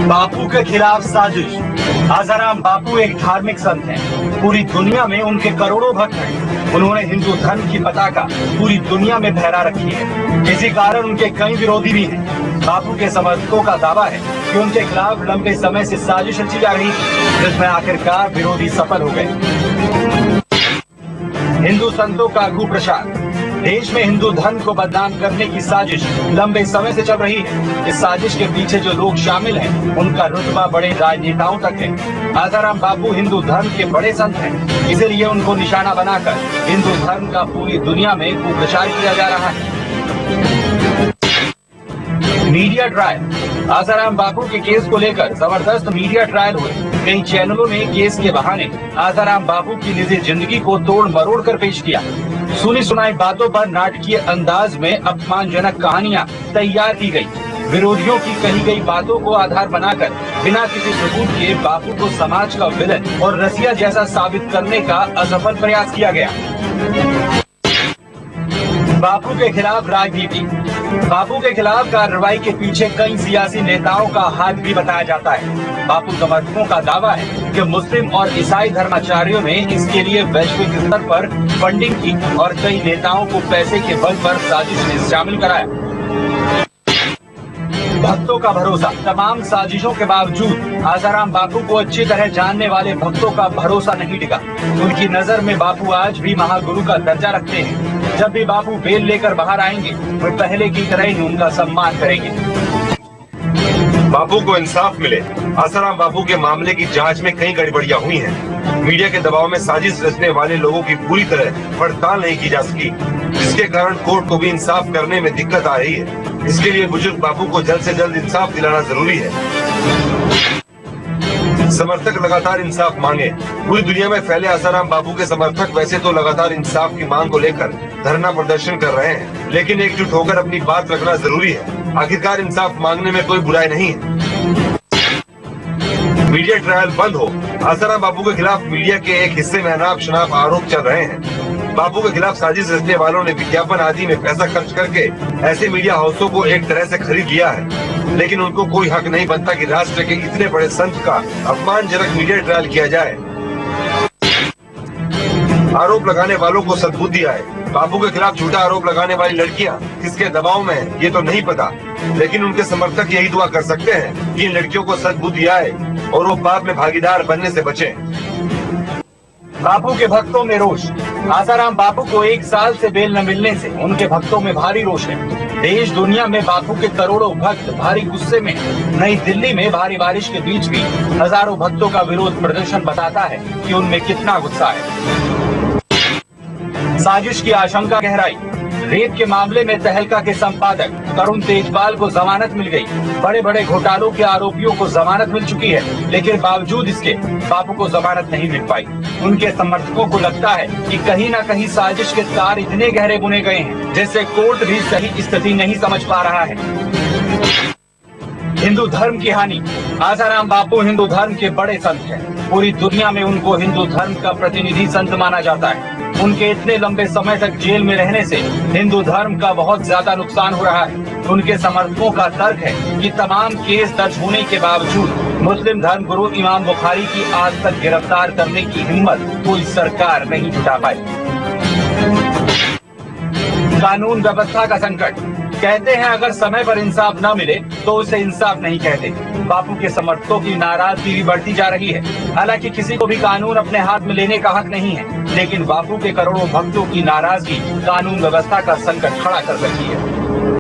बापू के खिलाफ साजिश। आसाराम बापू एक धार्मिक संत हैं। पूरी दुनिया में उनके करोड़ों भक्त हैं। उन्होंने हिंदू धर्म की पताका पूरी दुनिया में फहरा रखी है। इसी कारण उनके कई विरोधी भी हैं। बापू के समर्थकों का दावा है कि उनके खिलाफ लंबे समय से साजिश रची जा रही थी, जिसमें आखिरकार विरोधी सफल हो गए। हिंदू संतों का कुप्रचार। देश में हिंदू धर्म को बदनाम करने की साजिश लंबे समय से चल रही है। इस साजिश के पीछे जो लोग शामिल हैं, उनका रुतबा बड़े राजनेताओं तक है। आसाराम बापू हिंदू धर्म के बड़े संत हैं, इसीलिए उनको निशाना बनाकर हिंदू धर्म का पूरी दुनिया में कुप्रचार किया जा रहा है। Media trial. आसाराम बापू के केस को लेकर जबरदस्त मीडिया ट्रायल हुए। कई चैनलों ने केस के बहाने आसाराम बापू की निजी जिंदगी को तोड़ मरोड़ कर पेश किया। सुनी सुनाई बातों पर नाटकीय अंदाज में अपमानजनक कहानियां तैयार की गई। विरोधियों की कही गई बातों को आधार बनाकर बिना किसी सबूत के बापू को समाज का विलन और रसिया जैसा साबित करने का असफल प्रयास किया गया। बापू के खिलाफ राजनीति। बापू के खिलाफ कार्रवाई के पीछे कई सियासी नेताओं का हाथ भी बताया जाता है। बापू समर्थकों का दावा है कि मुस्लिम और ईसाई धर्माचार्यों ने इसके लिए वैश्विक स्तर पर फंडिंग की और कई नेताओं को पैसे के बल पर साजिश में शामिल कराया। भक्तों का भरोसा। तमाम साजिशों के बावजूद आसाराम बापू को अच्छी तरह जानने वाले भक्तों का भरोसा नहीं टिका। उनकी नजर में बापू आज भी महागुरु का दर्जा रखते हैं। जब भी बापू बेल लेकर बाहर आएंगे, वे पहले की तरह ही उनका सम्मान करेंगे। बापू को इंसाफ मिले। आसाराम बापू के मामले की जांच में कई गड़बड़ियां हुई हैं। मीडिया के दबाव में साजिश रचने वाले लोगों की पूरी तरह पड़ताल नहीं की जा सकी, जिसके कारण कोर्ट को भी इंसाफ करने में दिक्कत आ रही है। इसके लिए बुजुर्ग बापू को जल्द से जल्द इंसाफ दिलाना जरूरी है। समर्थक लगातार इंसाफ मांगे। पूरी दुनिया में फैले आसाराम बापू के समर्थक वैसे तो लगातार इंसाफ की मांग को लेकर धरना प्रदर्शन कर रहे हैं, लेकिन एकजुट होकर अपनी बात रखना जरूरी है। आखिरकार इंसाफ मांगने में कोई बुराई नहीं है। मीडिया ट्रायल बंद हो। आसाराम बापू के खिलाफ मीडिया के एक हिस्से में अनाप शनाप आरोप चल रहे हैं। बापू के खिलाफ साजिश रचने वालों ने विज्ञापन आदि में पैसा खर्च करके ऐसे मीडिया हाउसों को एक तरह से खरीद लिया है, लेकिन उनको कोई हक नहीं बनता कि राष्ट्र के इतने बड़े संत का अपमानजनक मीडिया ट्रायल किया जाए। आरोप लगाने वालों को सद्बुद्धि आए। बापू के खिलाफ झूठा आरोप लगाने वाली लड़कियां किसके दबाव में है ये तो नहीं पता, लेकिन उनके समर्थक यही दुआ कर सकते हैं कि इन लड़कियों को सद्बुद्धि आए और वो बाद में भागीदार बनने से बचे। बापू के भक्तों में रोष। आसाराम बापू को 1 साल से बेल न मिलने से उनके भक्तों में भारी रोष है। देश दुनिया में बापू के करोड़ों भक्त भारी गुस्से में। नई दिल्ली में भारी बारिश के बीच भी हजारों भक्तों का विरोध प्रदर्शन बताता है कि उनमें कितना गुस्सा है। साजिश की आशंका गहराई। रेप के मामले में तहलका के संपादक तरुण तेजपाल को जमानत मिल गई। बड़े बड़े घोटालों के आरोपियों को जमानत मिल चुकी है, लेकिन बावजूद इसके बापू को जमानत नहीं मिल पाई। उनके समर्थकों को लगता है कि कहीं न कहीं साजिश के तार इतने गहरे बुने गए हैं, जिससे कोर्ट भी सही स्थिति नहीं समझ पा रहा है। हिंदू धर्म की हानि। आसाराम बापू हिंदू धर्म के बड़े संत हैं। पूरी दुनिया में उनको हिंदू धर्म का प्रतिनिधि संत माना जाता है। उनके इतने लंबे समय तक जेल में रहने से हिंदू धर्म का बहुत ज्यादा नुकसान हो रहा है। उनके समर्थकों का तर्क है कि तमाम केस दर्ज होने के बावजूद मुस्लिम धर्म गुरु इमाम बुखारी की आज तक गिरफ्तार करने की हिम्मत कोई सरकार नहीं जुटा पाई। कानून व्यवस्था का संकट। कहते हैं अगर समय पर इंसाफ न मिले तो उसे इंसाफ नहीं कहते। बापू के समर्थकों की नाराजगी भी बढ़ती जा रही है। हालांकि किसी को भी कानून अपने हाथ में लेने का हक नहीं है, लेकिन बापू के करोड़ों भक्तों की नाराजगी कानून व्यवस्था का संकट खड़ा कर रही है।